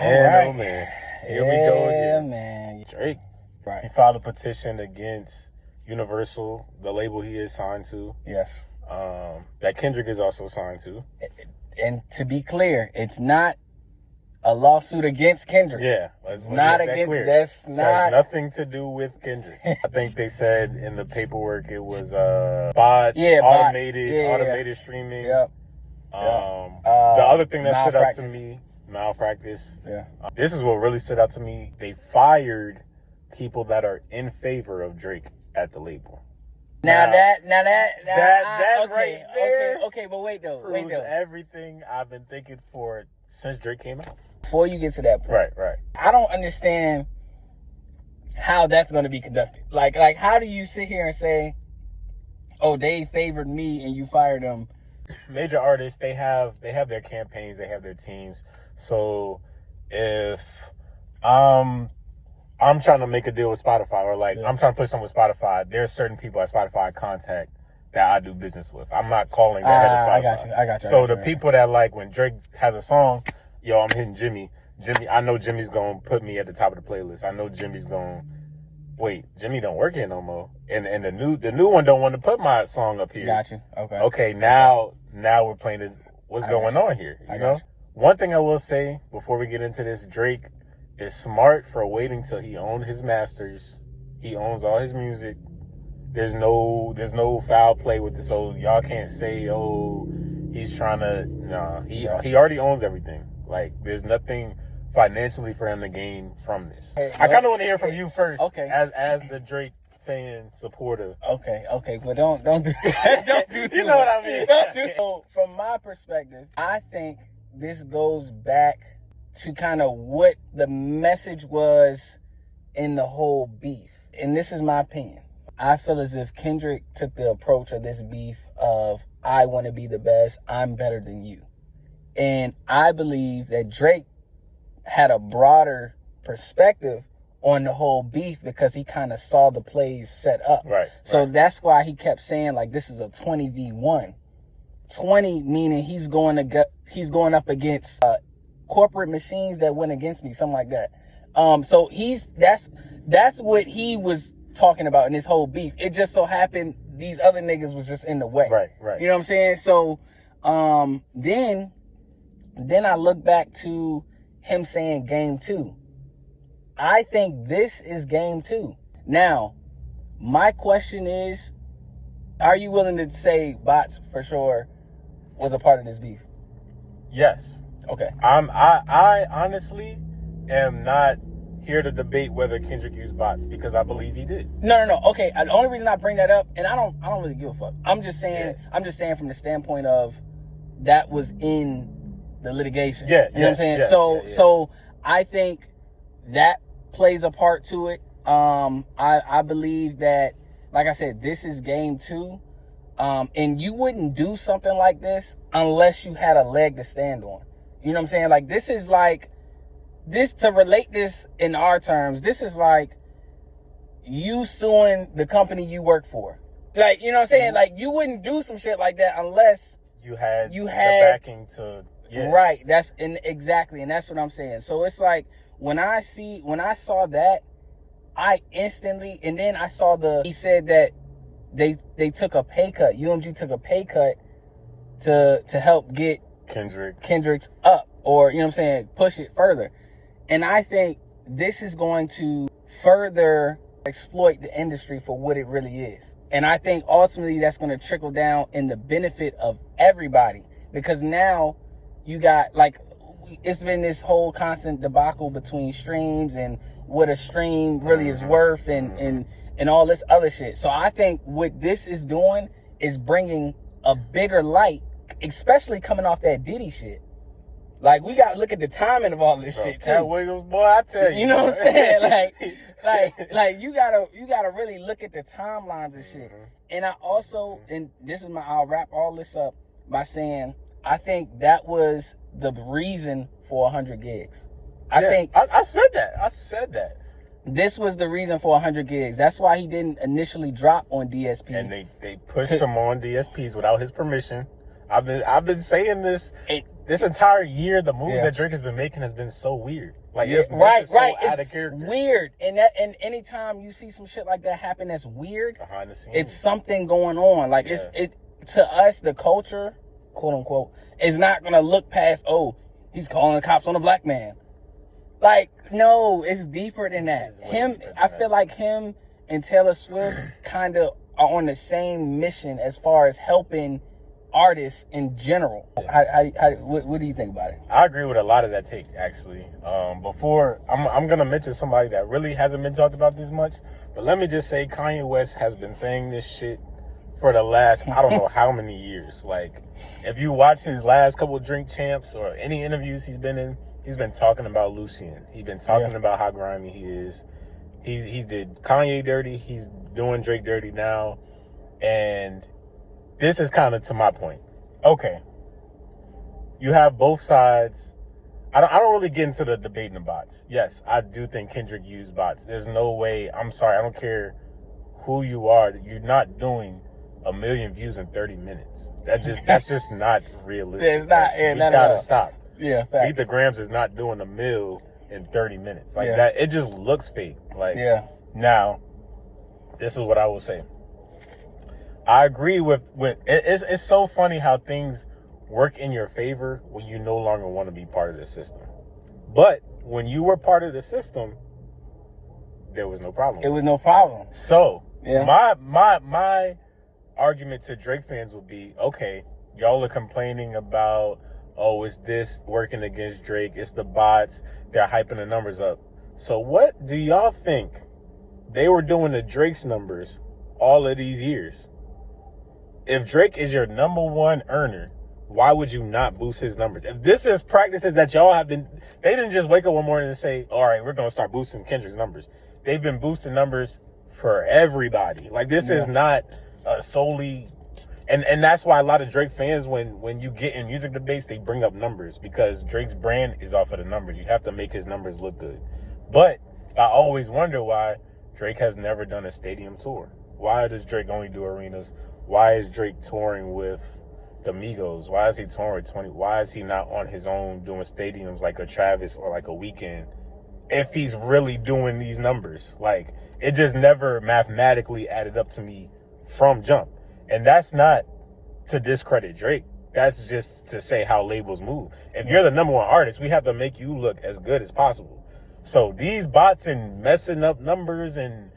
Oh man, here we go again. Man. Drake. Right. He filed a petition against Universal, the label he is signed to. Yes. That Kendrick is also signed to. And to be clear, it's not a lawsuit against Kendrick. Yeah, let's not against. Clear. That's it not has nothing to do with Kendrick. I think they said in the paperwork it was bots, automated streaming. Yep. The other thing that stood out to me, malpractice. Yeah. This is what really stood out to me. They fired people that are in favor of Drake at the label. That right there. Okay, but wait though. Everything I've been thinking for since Drake came out. Before you get to that point. Right. I don't understand how that's going to be conducted. Like how do you sit here and say, "Oh, they favored me and you fired them"? Major artists, they have their campaigns, they have their teams. So if I'm trying to make a deal with Spotify, or I'm trying to put something with Spotify, there's certain people at Spotify I contact that I do business with. I'm not calling the head of Spotify. I got you. So the people that when Drake has a song, yo, I'm hitting Jimmy, I know Jimmy's going to put me at the top of the playlist. I know Jimmy's going, wait, Jimmy don't work here no more. And the new one don't want to put my song up here. Got you. Okay. Okay, now we're playing it. What's going on here? You know? One thing I will say before we get into this, Drake is smart for waiting till he owned his masters. He owns all his music. There's no foul play with it. So y'all can't say, oh, he's trying to, nah, he already owns everything. Like, there's nothing financially for him to gain from this. Hey, I kind of want to hear from you first. Okay. As the Drake fan supporter. Okay, but don't do that. Don't do too You know what I mean? So from my perspective, I think this goes back to kind of what the message was in the whole beef. And this is my opinion. I feel as if Kendrick took the approach of this beef of, I want to be the best, I'm better than you. And I believe that Drake had a broader perspective on the whole beef because he kind of saw the plays set up. Right. So that's why he kept saying this is a 20v1. 20 meaning he's going up against corporate machines that went against me, something like that. So that's what he was talking about in this whole beef. It just so happened these other niggas was just in the way. Right. You know what I'm saying? So then I look back to him saying game 2. I think this is game 2. Now, my question is, are you willing to say bots for sure was a part of this beef? Yes. Okay. I honestly am not here to debate whether Kendrick used bots because I believe he did. No. Okay. The only reason I bring that up, and I don't really give a fuck. I'm just saying from the standpoint of that was in the litigation. Yeah. You know what I'm saying? So I think that plays a part to it. I believe that, like I said, this is game 2. And you wouldn't do something like this unless you had a leg to stand on. You know what I'm saying? This is this, to relate this in our terms, this is like you suing the company you work for. You know what I'm saying? You wouldn't do some shit like that unless you had the backing to. Yeah. Right. Exactly. And that's what I'm saying. So it's when I saw that, I instantly, and then I saw he said that they took a pay cut. UMG took a pay cut to help get Kendrick's up, or, you know what I'm saying, push it further. And I think this is going to further exploit the industry for what it really is. And I think ultimately that's going to trickle down in the benefit of everybody, because now you got it's been this whole constant debacle between streams and what a stream really is worth and all this other shit. So I think what this is doing is bringing a bigger light, especially coming off that Diddy shit. We got to look at the timing of all this shit too. Cat Williams, boy, I tell you. You know what I'm saying? You gotta really look at the timelines and shit. And I also, and I'll wrap all this up by saying, I think that was the reason for 100 gigs. I said that. This was the reason for 100 gigs. That's why he didn't initially drop on DSP. And they pushed him on DSPs without his permission. I've been saying this. This entire year, the moves that Drake has been making has been so weird. Like, it's so out of character. Weird. And anytime you see some shit like that happen that's weird, behind the scenes, it's something going on. Like, it to us, the culture, quote unquote, is not gonna look past, oh, he's calling the cops on a black man. Like, no, it's deeper than that. I feel like him and Taylor Swift kind of are on the same mission as far as helping artists in general. What do you think about it? I agree with a lot of that take, actually. Before I'm gonna mention somebody that really hasn't been talked about this much, but let me just say Kanye West has been saying this shit for the last I don't know how many years. Like, if you watch his last couple of Drink Champs or any interviews he's been in, he's been talking about Lucien. He's been talking about how grimy he is. He did Kanye dirty. He's doing Drake dirty now, and this is kind of to my point. Okay, you have both sides. I don't really get into the debating the bots. Yes, I do think Kendrick used bots. There's no way. I'm sorry. I don't care who you are. You're not doing 1 million views in 30 minutes. That's just not realistic. It's not. You gotta stop. Yeah, facts. Beat the Grams is not doing 1 mil in 30 minutes. Like that. It just looks fake. Like now, this is what I will say. I agree with it's so funny how things work in your favor when you no longer want to be part of the system. But when you were part of the system, there was no problem. It was no problem. So my argument to Drake fans would be, okay, y'all are complaining about, oh, is this working against Drake? It's the bots. They're hyping the numbers up. So what do y'all think they were doing to Drake's numbers all of these years? If Drake is your number one earner, why would you not boost his numbers? If this is practices that y'all have been, they didn't just wake up one morning and say, all right, we're going to start boosting Kendrick's numbers. They've been boosting numbers for everybody. Like, this is not solely, and that's why a lot of Drake fans, when you get in music debates, they bring up numbers, because Drake's brand is off of the numbers. You have to make his numbers look good. But I always wonder why Drake has never done a stadium tour. Why does Drake only do arenas? Why is Drake touring with the Migos? Why is he touring with 20? Why is he not on his own doing stadiums like a Travis or like a Weeknd? If he's really doing these numbers, like, it just never mathematically added up to me from jump. And that's not to discredit Drake. That's just to say how labels move. If you're the number one artist, we have to make you look as good as possible. So these bots and messing up numbers and,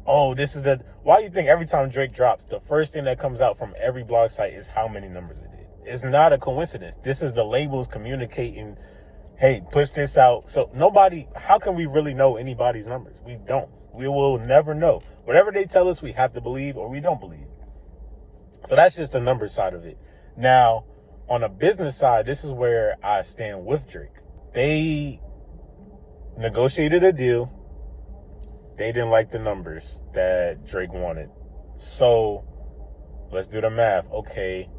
oh, this is why do you think every time Drake drops, the first thing that comes out from every blog site is how many numbers it did? It's not a coincidence. This is the labels communicating, hey, push this out. So how can we really know anybody's numbers? We don't. We will never know. Whatever they tell us, we have to believe or we don't believe. So that's just the numbers side of it. Now, on a business side, this is where I stand with Drake. They negotiated a deal. They didn't like the numbers that Drake wanted. So let's do the math. Okay,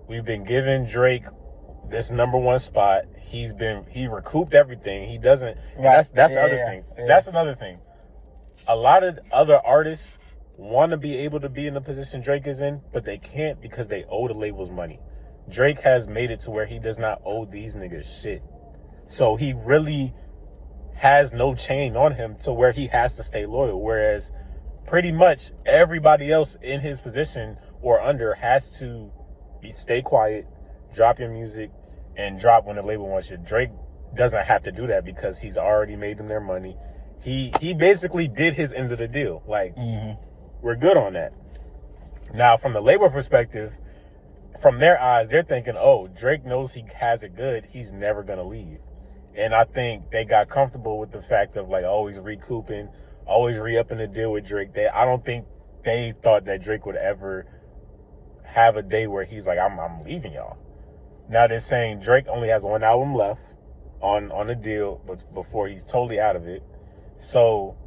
we've been giving Drake this number one spot. He recouped everything. He doesn't. That's the other thing. Yeah. That's another thing. A lot of other artists want to be able to be in the position Drake is in, but they can't because they owe the labels money. Drake has made it to where he does not owe these niggas shit. So he really has no chain on him to where he has to stay loyal. Whereas pretty much everybody else in his position or under has to stay quiet, drop your music, and drop when the label wants you. Drake doesn't have to do that because he's already made them their money. He basically did his end of the deal. Like, we're good on that. Now, from the label perspective, from their eyes, they're thinking, oh, Drake knows he has it good. He's never going to leave. And I think they got comfortable with the fact of, like, always recouping, always re-upping the deal with Drake. I don't think they thought that Drake would ever have a day where he's like, I'm leaving y'all. Now they're saying Drake only has one album left on the deal, but before he's totally out of it. So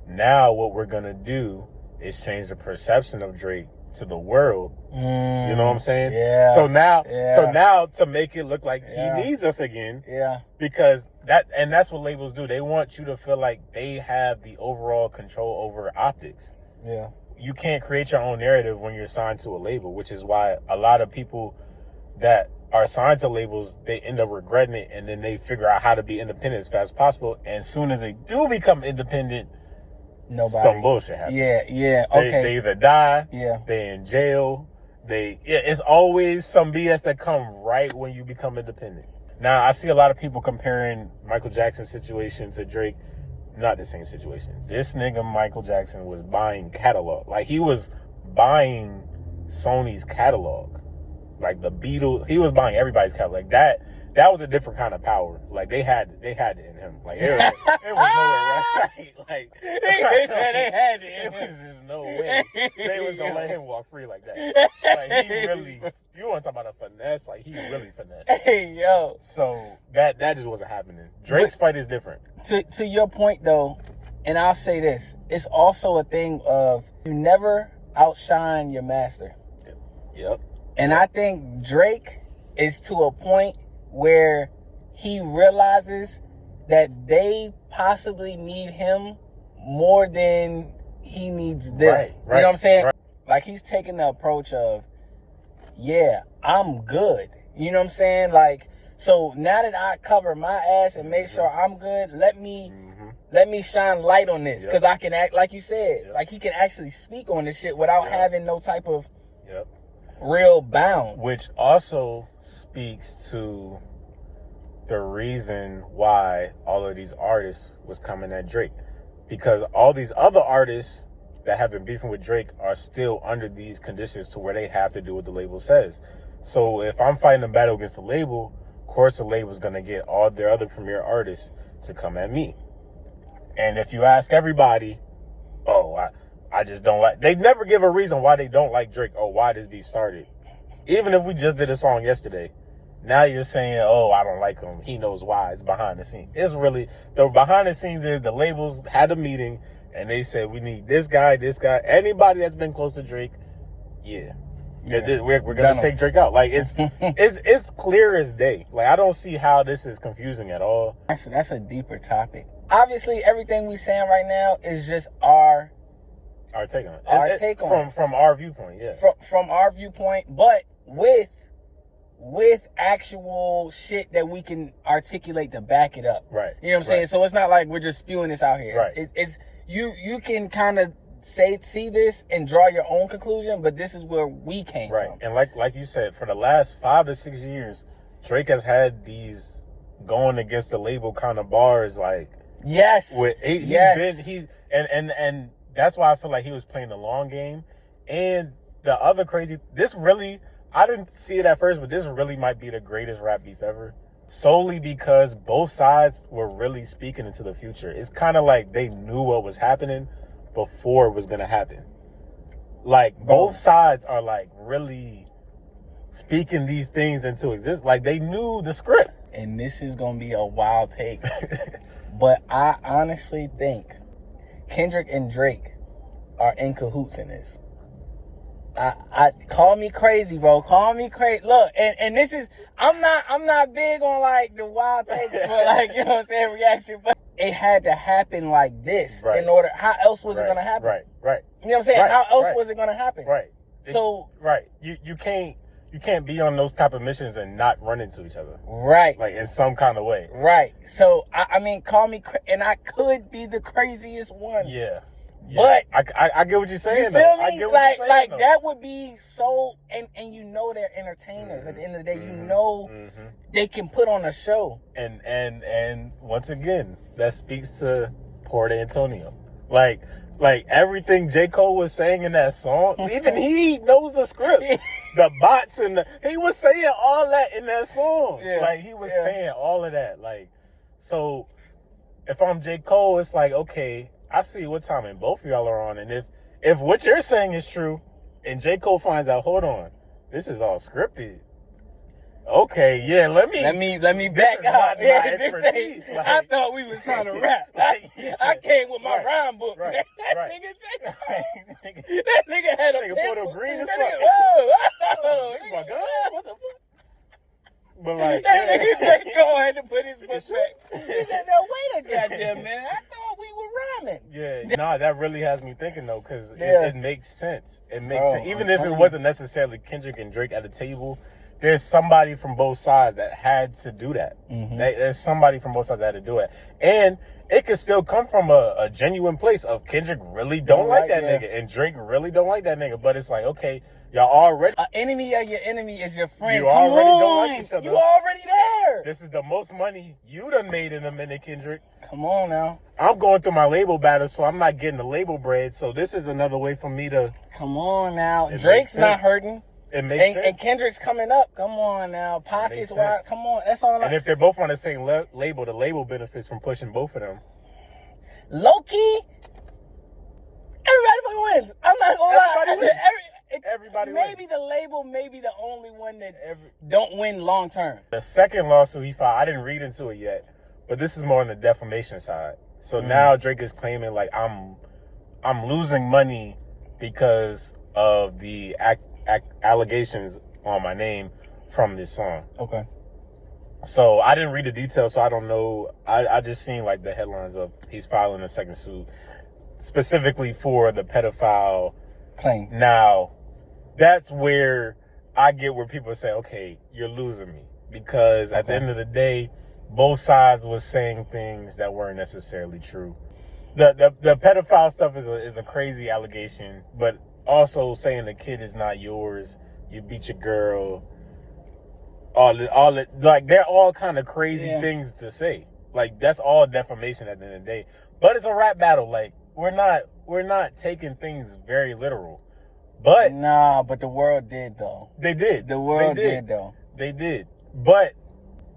now what we're going to do is change the perception of Drake to the world. You know what I'm saying? Yeah. So now to make it look like he needs us again. Yeah. Because that's what labels do. They want you to feel like they have the overall control over optics. Yeah. You can't create your own narrative when you're signed to a label, which is why a lot of people that are signed to labels, they end up regretting it, and then they figure out how to be independent as fast as possible. And as soon as they do become independent, some bullshit happens. Yeah, okay. They either die, yeah, they in jail, it's always some BS that come right when you become independent. Now, I see a lot of people comparing Michael Jackson's situation to Drake. Not the same situation. This nigga Michael Jackson was buying catalog. Like, he was buying Sony's catalog. Like the Beatles, he was buying everybody's catalog. Like that was a different kind of power. Like they had it in him. Like it was nowhere right. Like they had it. It was just no way they was gonna let him walk free like that. Like he really, you want to talk about a finesse? Like he really finessed. Hey yo. So that just wasn't happening. Drake's fight is different. To your point though, and I'll say this: it's also a thing of you never outshine your master. Yep. And I think Drake is to a point where he realizes that they possibly need him more than he needs them. Right. You know what I'm saying? Right. Like he's taking the approach of, yeah, I'm good. You know what I'm saying? Like, so now that I cover my ass and make sure I'm good, let me shine light on this. Because I can act, like you said, like he can actually speak on this shit without having no type of real bound. Which also speaks to the reason why all of these artists was coming at Drake. Because all these other artists that have been beefing with Drake are still under these conditions to where they have to do what the label says. So if I'm fighting a battle against the label, of course the label's going to get all their other premier artists to come at me. And if you ask everybody, I just don't like... They never give a reason why they don't like Drake or why this beef started. Even if we just did a song yesterday. Now you're saying, I don't like him. He knows why. It's behind the scenes. It's really... The behind the scenes is the labels had a meeting and they said, we need this guy. Anybody that's been close to Drake, we're going to take Drake out. Like, it's clear as day. Like, I don't see how this is confusing at all. That's a deeper topic. Obviously, everything we saying right now is just our take on it. Our take on it. From our viewpoint, yeah. From our viewpoint, but with actual shit that we can articulate to back it up. Right. You know what I'm saying? So it's not like we're just spewing this out here. Right. It's you can kind of see this and draw your own conclusion, but this is where we came from. Right. And like you said, for the last 5 to 6 years, Drake has had these going against the label kind of bars, like and that's why I feel like he was playing the long game. And the other I didn't see it at first, but this really might be the greatest rap beef ever. Solely because both sides were really speaking into the future. It's kind of like they knew what was happening before it was going to happen. Like, both sides are like really speaking these things into existence. Like, they knew the script. And this is going to be a wild take. But I honestly think Kendrick and Drake are in cahoots in this. I call me crazy, bro. Call me crazy. Look, and this is I'm not big on like the wild takes for like, you know what I'm saying, reaction, but it had to happen like this in order. How else was it gonna happen? Right. You know what I'm saying? How else was it gonna happen? Right. So you can't be on those type of missions and not run into each other. Right. Like in some kind of way. Right. So I mean, call me and I could be the craziest one. Yeah. But I get what you're saying. You feel me? I get what you're saying, like though. that would be so, and you know they're entertainers. At the end of the day, you know they can put on a show. And once again, that speaks to Port Antonio. Like everything J. Cole was saying in that song, even he knows the script. The bots he was saying all that in that song. Yeah. Like he was saying all of that. Like, so if I'm J. Cole, it's like, okay, I see what timing both of y'all are on, and if what you're saying is true, and J. Cole finds out, hold on, this is all scripted. Okay, yeah, let me back up. I thought we was trying to rap. I came with my rhyme book. That nigga had a photo green as fuck. Oh my God, what the fuck? But like, that nigga J. Cole had to put his book back. He said, "No, wait a goddamn minute. I thought we were rhyming." Yeah, nah, that really has me thinking though, because it makes sense. It makes sense, even if it you. wasn't necessarily Kendrick and Drake at the table. there's somebody from both sides that had to do that. Mm-hmm. There's somebody from both sides that had to do it. And it could still come from a genuine place of Kendrick really don't like that nigga and Drake really don't like that nigga. But it's like, okay, y'all already... An enemy of your enemy is your friend. You already don't like each other. You already there. This is the most money you done made in a minute, Kendrick. Come on now. I'm going through my label battle, so I'm not getting the label bread. So this is another way for me to... Come on now. Drake's not hurting. It makes sense. And Kendrick's coming up. Come on now. Pockets wide. Come on. That's all. And if they're both on the same label, the label benefits from pushing both of them. Low-key, everybody fucking wins. I'm not gonna lie. Everybody maybe wins. The label may be the only one that don't win long term. The second lawsuit he filed, I didn't read into it yet, but this is more on the defamation side. So now Drake is claiming like I'm losing money because of the allegations on my name from this song. Okay. So I didn't read the details, so I don't know. I just seen like the headlines of he's filing a second suit specifically for the pedophile claim. Now, that's where I get where people say, okay, you're losing me. Because at the end of the day, both sides was saying things that weren't necessarily true. The pedophile stuff is a crazy allegation, but also saying the kid is not yours, you beat your girl, like they're all kind of crazy things to say. Like that's all defamation at the end of the day. But it's a rap battle. Like we're not taking things very literal. But but the world did though. They did. The world did though. They did. But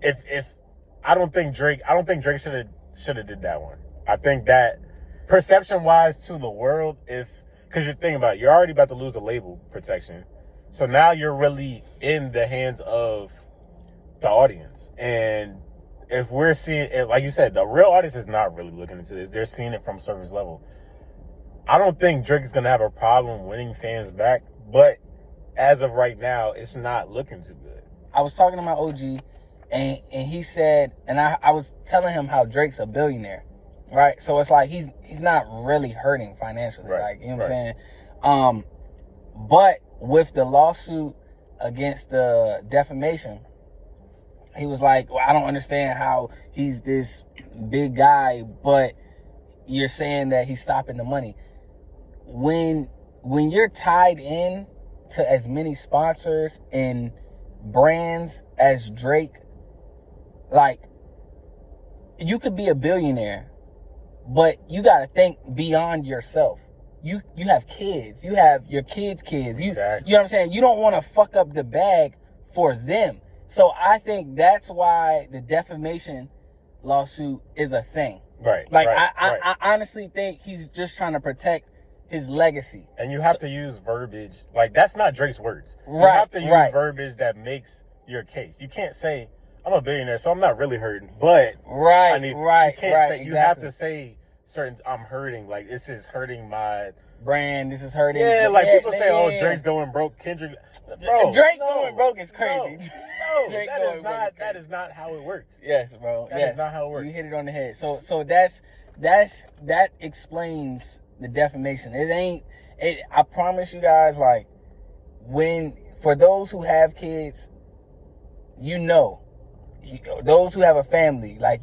if I don't think Drake should have did that one. I think that perception wise to the world, because you're thinking about it, you're already about to lose the label protection. So now you're really in the hands of the audience. And if we're seeing it, like you said, the real audience is not really looking into this. They're seeing it from surface level. I don't think Drake is going to have a problem winning fans back, but as of right now, it's not looking too good. I was talking to my OG, and he said, and I was telling him how Drake's a billionaire, right? So it's like he's not really hurting financially, like, you know what I'm saying? But with the lawsuit against the defamation, he was like, well, I don't understand how he's this big guy, but you're saying that he's stopping the money. When you're tied in to as many sponsors and brands as Drake, like, you could be a billionaire, but you got to think beyond yourself. You have kids. You have your kids' kids. Exactly. You know what I'm saying? You don't want to fuck up the bag for them. So I think that's why the defamation lawsuit is a thing. Right. Like, I honestly think he's just trying to protect his legacy. And you have to use verbiage. Like, that's not Drake's words. You Right, have to use verbiage that makes your case. You can't say, I'm a billionaire, so I'm not really hurting, but you can't say, you have to say certain, I'm hurting, like, this is hurting my brand, this is hurting. Yeah, like, people say, oh, Drake's going broke. Kendrick, bro. Drake going broke is crazy. No, that is not how it works. Yes, bro. That is not how it works. You hit it on the head. So that explains the defamation. I promise you guys, like, for those who have kids, those who have a family, like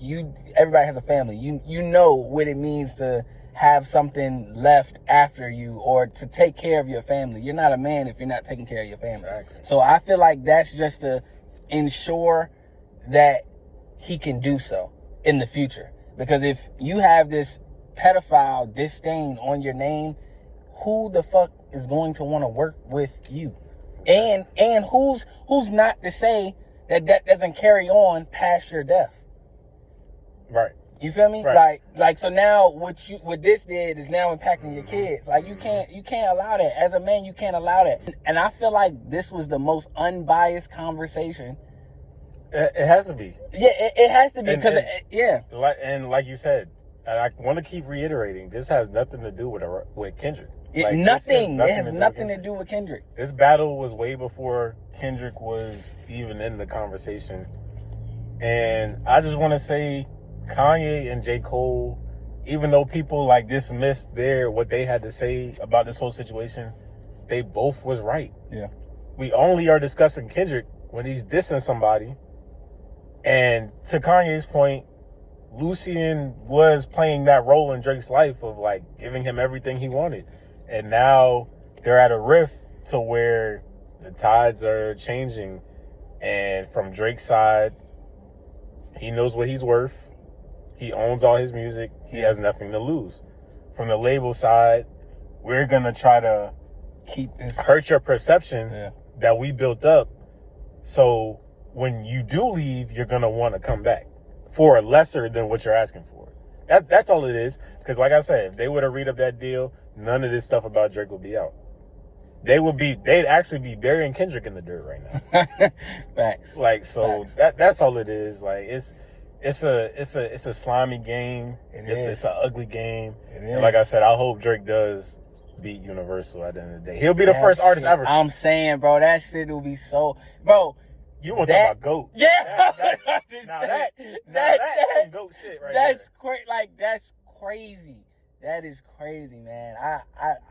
everybody has a family. You know what it means to have something left after you or to take care of your family. You're not a man if you're not taking care of your family. Exactly. So I feel like that's just to ensure that he can do so in the future. Because if you have this pedophile disdain on your name, who the fuck is going to want to work with you? And who's not to say that doesn't carry on past your death? Right. You feel me? Right. Like so now what this did is now impacting your kids. Like you can't allow that. As a man, you can't allow that. And I feel like this was the most unbiased conversation. It has to be. Yeah, it has to be because And like you said, and I want to keep reiterating, this has nothing to do with Kendrick. It has nothing to do with Kendrick. This battle was way before Kendrick was even in the conversation. And I just want to say, Kanye and J. Cole, even though people like dismissed what they had to say about this whole situation, they both was right. Yeah. We only are discussing Kendrick when he's dissing somebody. And to Kanye's point, Lucien was playing that role in Drake's life of like giving him everything he wanted. And now they're at a rift to where the tides are changing. And from Drake's side, he knows what he's worth. He owns all his music. He has nothing to lose. From the label side, we're going to try to hurt your perception that we built up. So when you do leave, you're going to want to come back for lesser than what you're asking for. That's all it is. Because like I said, if they would have read up that deal, none of this stuff about Drake would be out. They'd actually be burying Kendrick in the dirt right now. Facts. Like, so Facts. That's all it is. Like, it's a slimy game. It's an ugly game. And like I said, I hope Drake does beat Universal at the end of the day. He'll be the first artist ever. I'm saying, bro, that shit will be so, bro. You want to talk about GOAT? Yeah. That's some GOAT shit right there. That's crazy. That is crazy, man. I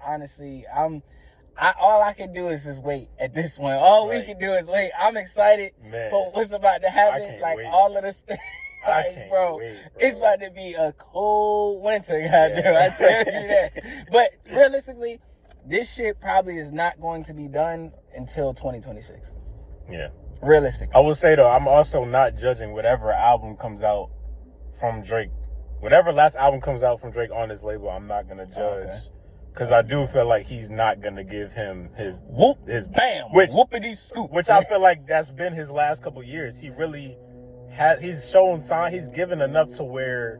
honestly, all I can do is just wait at this point. All we can do is wait. I'm excited for what's about to happen. Like wait. All of this stuff. Like, bro, it's about to be a cold winter, goddamn. I tell you that. But realistically, this shit probably is not going to be done until 2026. Yeah. Realistically. I will say though, I'm also not judging whatever album comes out from Drake. Whatever last album comes out from Drake on this label, I'm not gonna judge. Because I do feel like he's not gonna give him his bam, whoopity scoop. Which I feel like that's been his last couple of years. He really he's shown sign. He's given enough to where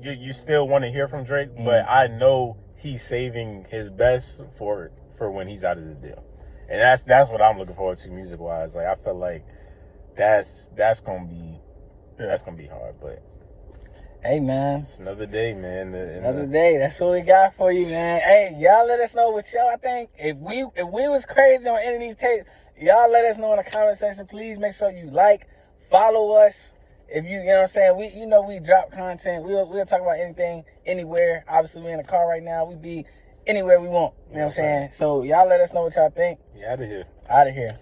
you still want to hear from Drake, but I know he's saving his best for when he's out of the deal. And that's what I'm looking forward to music wise. Like I feel like that's gonna be hard, but hey man, it's another day, man. Another day. That's what we got for you, man. Hey, y'all let us know what y'all think. If we was crazy on any of these tapes, y'all let us know in the comment section. Please make sure you follow us. If you know what I'm saying, we drop content. We'll talk about anything, anywhere. Obviously, we're in the car right now. We be anywhere we want. You know what I'm saying? So y'all let us know what y'all think. We out of here. Out of here.